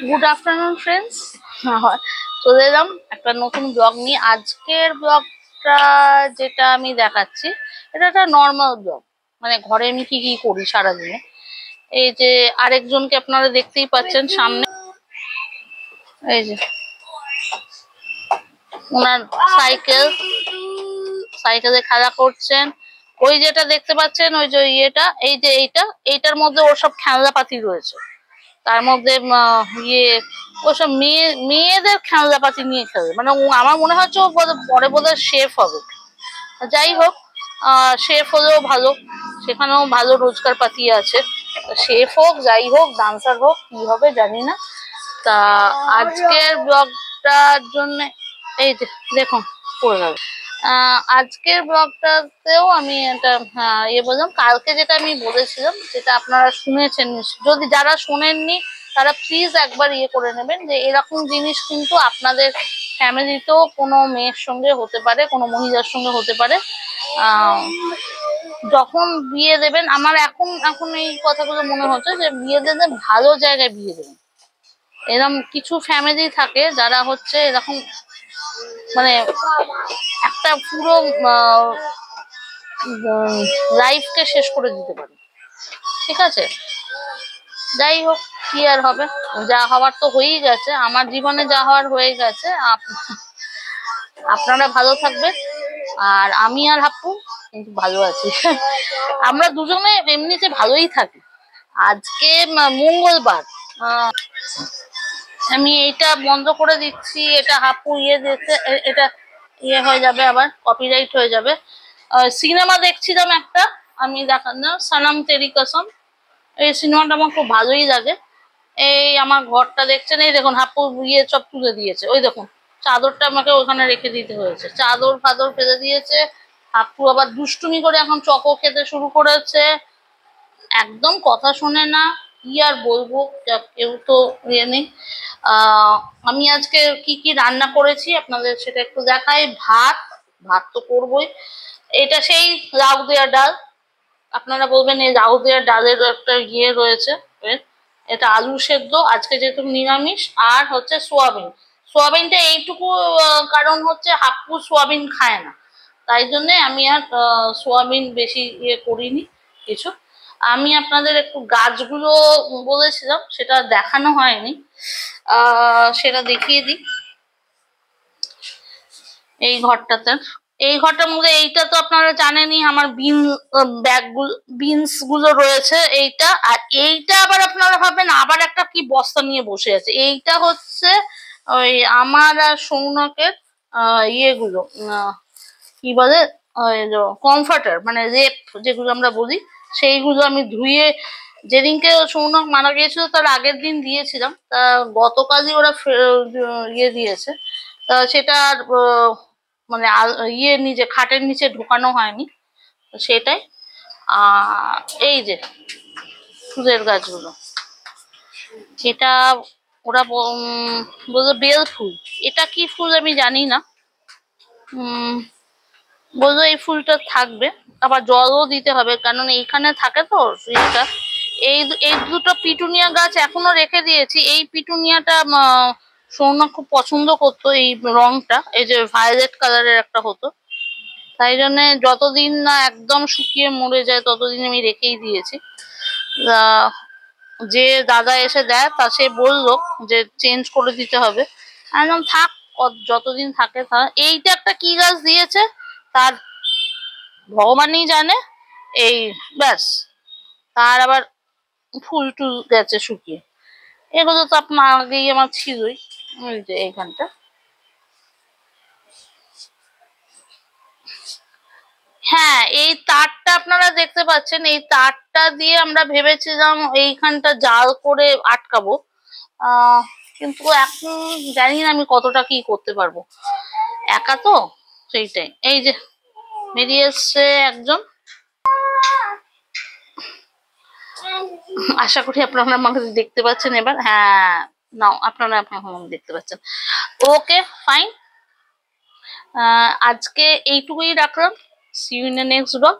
Good afternoon friends, চলে এলাম একটা নতুন ব্লগ নিয়ে। আজকের ব্লগটা যেটা আমি দেখাচ্ছি এটা একটা নর্মাল ব্লগ, মানে ঘরে আমি কি কি করি সারাদিনে। এই যে আরেকজনকে আপনারা দেখতেই পাচ্ছেন সামনে, এই যে ওনার সাইকেলে খেলা করছেন। ওই যেটা দেখতে পাচ্ছেন ওই যে এই যে এইটার মধ্যে ওর সব খেলনাপাতি রয়েছে। তার মধ্যে ওসব মেয়েদের খেলনাপাতি নিয়ে খেলে, মানে আমার মনে হচ্ছে ও পরে বোধহয় শেফ হবে। যাই হোক, শেফ হলেও ভালো, সেখানেও ভালো রোজগার পাতি আছে। শেফ হোক, যাই হোক, ডান্সার হোক, কি হবে জানি না। তা আজকের ব্লগটার জন্য এই যে দেখুন পড়ে গেল। আজকের ব্লগটাতেও আমি একটা বললাম, কালকে যেটা আমি বলেছিলাম, যেটা আপনারা শুনেছেন, যদি যারা শোনেননি তারা প্লিজ একবার করে নেবেন, যে এরকম জিনিস কিন্তু আপনাদের ফ্যামিলিতেও কোনো মেয়ের সঙ্গে হতে পারে, কোনো মহিলার সঙ্গে হতে পারে। যখন বিয়ে দেবেন, আমার এখন এই কথাগুলো মনে হচ্ছে যে বিয়ে দিলে ভালো জায়গায় বিয়ে দেবেন। এরকম কিছু ফ্যামিলি থাকে যারা হচ্ছে এরকম, মানে একটা পুরো লাইফকে শেষ করে দিতে পারে। ঠিক আছে, যাই হোক, কি আর হবে, যা হওয়ার তো হয়েই গেছে। আমার জীবনে যা হওয়ার হয়ে গেছে। আপনারা ভালো থাকবেন, আর আমি আর হাপ্পু কিন্তু ভালো আছি। আমরা দুজনে এমনিতে ভালোই থাকি। আজকে মঙ্গলবার, আমি এইটা বন্ধ করে দিচ্ছি। এটা হাপ্পু দিচ্ছে, এটা হয়ে যাবে, আবার কপিরাইট হয়ে যাবে। সিনেমা দেখছিলাম একটা, আমি দেখানো সানাম তেরি কসম। এই সিনেমাটা আমার খুব ভালোই লাগে। এই আমার ঘরটা দেখছেন, এই দেখুন হাপ্পু সব তুলে দিয়েছে। ওই দেখুন চাদরটা আমাকে ওখানে রেখে দিতে হয়েছে, চাদর ফাদর ফেলে দিয়েছে। হাপ্পু আবার দুষ্টুমি করে এখন চকো খেতে শুরু করেছে, একদম কথা শোনে না। কি আর বলবো, কেউ তো নেই। আমি আজকে কি কি রান্না করেছি আপনাদের সেটা একটু দেখাই। ভাত তো করবোই। এটা সেই লাউ দেওয়া ডাল। আপনারা বলবেন এই লাউ দেওয়া ডালের একটা রয়েছে। এটা আলু সেদ্ধ, আজকে যেহেতু নিরামিষ, আর হচ্ছে সোয়াবিনটা এইটুকু, কারণ হচ্ছে হাপ্পু সোয়াবিন খায় না, তাই জন্যে আমি আর সোয়াবিন বেশি করিনি কিছু। আমি আপনাদের একটু গাছগুলো বলেছিলাম, সেটা দেখানো হয়নি, সেটা দেখিয়ে দিই। এই ঘরটার মধ্যে এইটা তো আপনারা জানেনই, আমার বিনস গুলো রয়েছে এইটা। আর এইটা আবার আপনারা ভাবেন আবার একটা কি বস্তা নিয়ে বসে আছে। এইটা হচ্ছে ওই আমার আর সৌনকের ইয়েগুলো, কি বলে, কমফর্টার, মানে রেপ যেগুলো আমরা বলি, সেইগুলো আমি ধুয়ে, যেদিনকে সৌনক মারা গিয়েছিল তার আগের দিন দিয়েছিলাম, তা গতকালই ওরা দিয়েছে। তা সেটা মানে নিজে খাটের নিচে ঢোকানো হয়নি, সেটাই। এই যে ফুলের গাছগুলো, এটা ওরা বললো বেল ফুল। এটা কি ফুল আমি জানি না। বললো এই ফুলটা থাকবে, আবার জলও দিতে হবে, কারণ এইখানে থাকে তো এটা। এই দুটো পিটুনিয়া গাছ এখনো রেখে দিয়েছি। এই পিটুনিয়াটা সৌনক খুব পছন্দ করতো, এই রংটা, এই যে ভায়োলেট কালারের একটা হতো, তাই জন্য যতদিন না একদম শুকিয়ে মরে যায় ততদিন আমি রেখেই দিয়েছি। যে দাদা এসে দেয় তা সে বললো যে চেঞ্জ করে দিতে হবে, একদম থাক, যতদিন থাকে থাক। এইটা একটা কি গাছ দিয়েছে তার ভগবানই জানে, এই ব্যাস, তার আবার ফুল টুল গেছে শুকিয়ে। এগুলো তো আপনার আগেই আমার ছিলই। ওই যে এইখানটা, হ্যাঁ, এই তারটা আপনারা দেখতে পাচ্ছেন, এই তারটা দিয়ে আমরা ভেবেছিলাম এইখানটা জাল করে আটকাবো, কিন্তু এখন জানি না আমি কতটা কি করতে পারবো, একা তো, সেইটাই। এই যে বেরিয়ে এসছে একজন, আশা করি আপনারা আমাকে দেখতে পাচ্ছেন এবার। হ্যাঁ, নাও আপনারা দেখতে পাচ্ছেন। Okay, fine. আজকে এইটুকুই রাখলাম। See you in the next blog.